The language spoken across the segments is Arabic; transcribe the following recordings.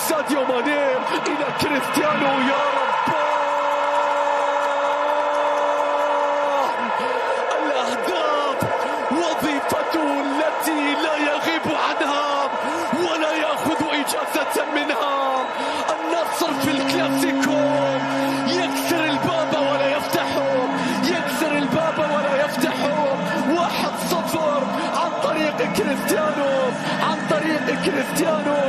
ساديو ماني إلى كريستيانو. يا رب الأهداف وظيفته التي لا يغيب عنها ولا يأخذ إجازة منها. النصر في الكلاسيكو يكسر الباب ولا يفتحه، يكسر الباب ولا يفتحه. 1-0 عن طريق كريستيانو، عن طريق كريستيانو.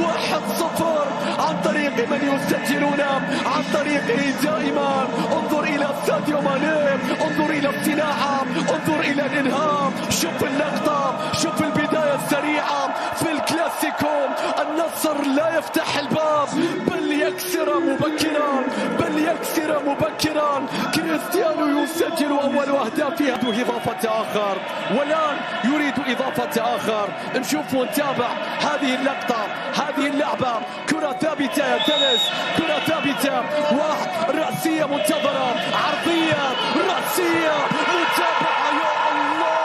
1-0 عن طريق من يسجلون عن طريقه دائما. انظر إلى ساديو ماني، انظر إلى الصناعة، انظر إلى الإنهاء. شوف اللقطة، شوف البداية السريعة في الكلاسيكو. النصر لا يفتح الباب بل يكسر مبكرا، بل يكسر مبكرا. كريستيانو يسجل أول أهدافه. إضافة آخر والآن يريد إضافة آخر. نشوف ونتابع هذه اللقطة، هذه اللعبة. كرة ثابتة يا دنس، كرة ثابتة ورأسية منتظرة، عرضية رأسية متابعة. يا الله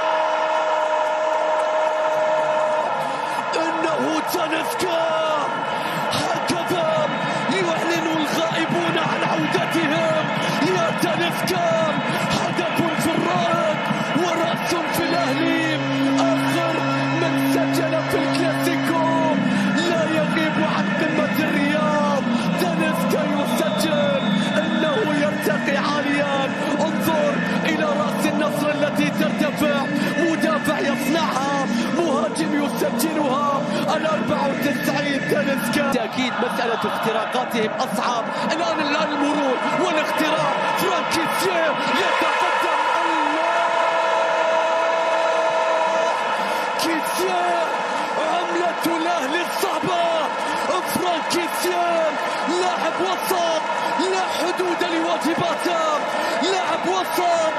إنه تنسكا. هكذا يعلن الغائبون عن عودتهم. يا تنسكا هدف في الرائد ورأس في الأهلي. آخر من سجل في الكلاسيكو لا يغيب عن قمة الرياض. تنسكا يسجل، إنه يرتقي عاليا. انظر إلى رأس النصر التي ترتفع، مدافع يصنعها، مهاجم يسجلها. 94 تنسكا. أكيد مسألة اختراقاتهم أصعب. الآن المرور والاختراق. فرانكيسير يتقدم. كيسير عملة الأهلي الصعبة. فرانكيسير لاعب وسط لا حدود لواجباته، لاعب وسط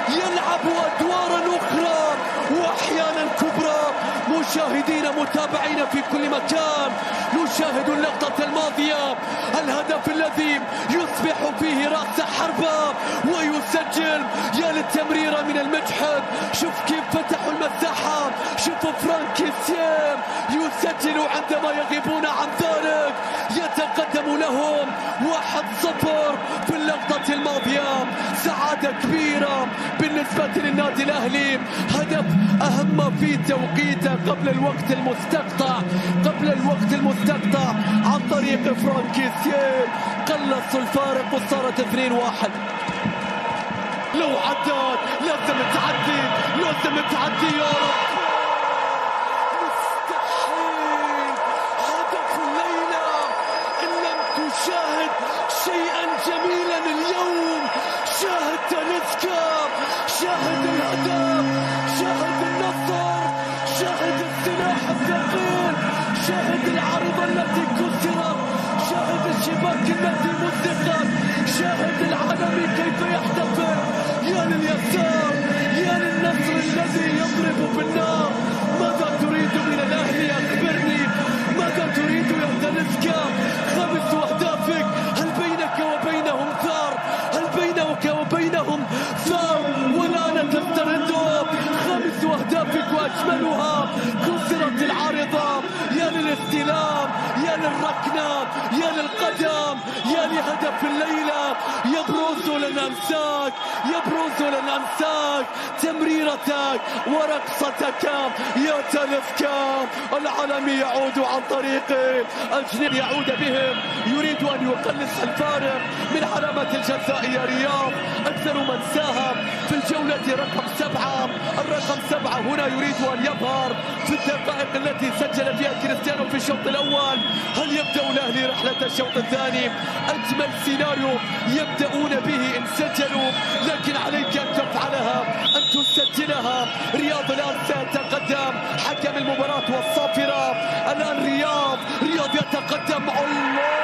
يلعب أدوارا أخرى وأحيانا كبرى. مشاهدين متابعين في كل مكان، نشاهد اللقطة الماضية، الهدف الذي يصبح فيه رأس حربة ويسجل. يا للتمريرة من المجحد، شوف كيف فتحوا المساحة. شوفوا فرانكيسير يسجل عندما يغيبون عن ذلك. يتقدم لهم 1-0 في اللقطة الماضية. سعادة كبيرة بالنسبة للنادي الأهلي. هدف أهم في توقيته قبل الوقت المستقطع، قبل الوقت المستقطع عن طريق فرانكيسير. قلصوا الفارق وصارت 2-1. لو عدت لازم تعدي، لازم تعدي. يا رب مستحيل. هدف الليلة إن لم تشاهد شيئا جميلا اليوم. شاهد تنسكا، شاهد الهدف، شاهد النصر، شاهد السلاح الثقيل، شاهد العارضة التي كسرت، شاهد الشباك التي مزقت، شاهد العالمي كيف يحتفل. يا لليسار، يا للنصر الذي يضرب بالنار. ماذا تريد من الأهلي؟ أخبرني ماذا تريد يا تنسكا؟ 5 أهدافك، هل بينك وبينهم ثار؟ هل بينك وبينهم ثار؟ والآن تستردهم. 5 أهدافك وأجملها كسرت العارضة. يا للاستلام، يا للركنة، يا للقدم، يا لهدف الليلة. يبرز لن أنساك، يبرز لن أنساك. تمريرتك ورقصتك يا تنسكا. العالمي يعود عن طريق الجنين، يعود بهم، يريد أن يقلص الفارق من علامة الجزاء. يا رياض أكثر من ساهم في الجولة رقم 7. الرقم 7 هنا يريد أن يظهر في الدقائق التي سجل فيها كريستيانو في الشوط الأول. هل يبدأ الأهلي رحلة الشوط الثاني؟ أجمل سيناريو يبدأون به إن سجلوا، لكن عليك أن تفعلها، أن تسجلها. رياض الآن سيتقدم، حكم المباراة والصافرة. الآن رياض يتقدم. الله،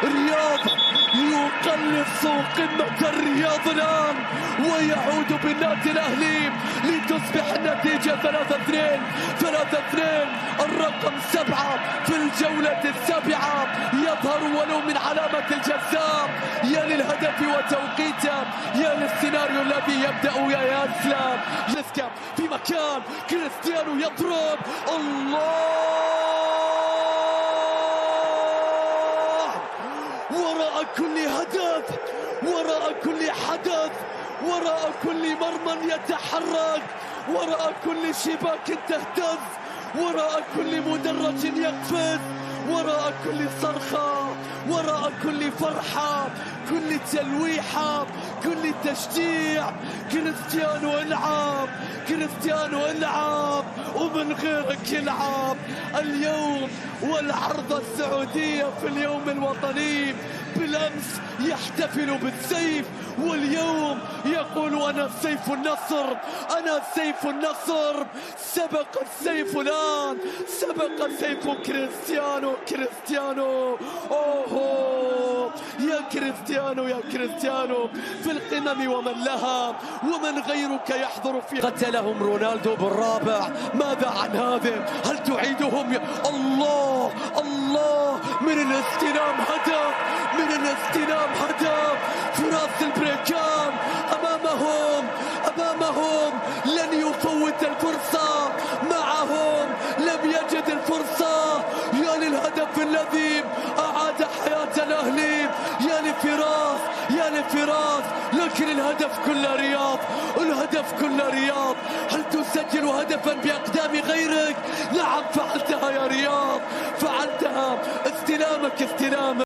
رياض يقلص قمة الرياض الآن ويعود بالنادي الأهلي لتصبح النتيجة 3-2. 3-2. الرقم 7 في الجولة السابعة يظهر ولو من علامة الجزاء. يا للهدف وتوقيته، يا للسيناريو الذي يبدأ. يا اسلام، يسكب في مكان كريستيانو يضرب. الله، كل هدف، وراء كل حدث، وراء كل مرمى يتحرك، وراء كل شباك تهتز، وراء كل مدرج يقفز، وراء كل صرخة، وراء كل فرحة، كل تلويحة، كل تشجيع. كريستيانو العب، كريستيانو العب، ومن غيرك يلعب. اليوم والعرض السعودية في اليوم الوطني، بالأمس يحتفل بالسيف، واليوم يقول أنا سيف النصر، أنا سيف النصر. سبق السيف الآن، سبق سيف كريستيانو. كريستيانو أوه يا كريستيانو، يا كريستيانو في القمم ومن لها، ومن غيرك يحضر في. قتلهم رونالدو بالرابع، ماذا عن هذا؟ هل تعيدهم؟ الله الله، من الاستلام هدف، من الاستلام هدف في راس البريكان. أمامهم لن يفوت الفرصة، معهم لم يجد الفرصة. يا للهدف الذي أعاد حياة الأهلي، يا لفراس، يا لفراس. لكن الهدف كله رياض، الهدف كله رياض. هل تسجل هدفا بأقدام غيرك؟ نعم فعلتها يا رياض، فعلتها. استلامك استلامك.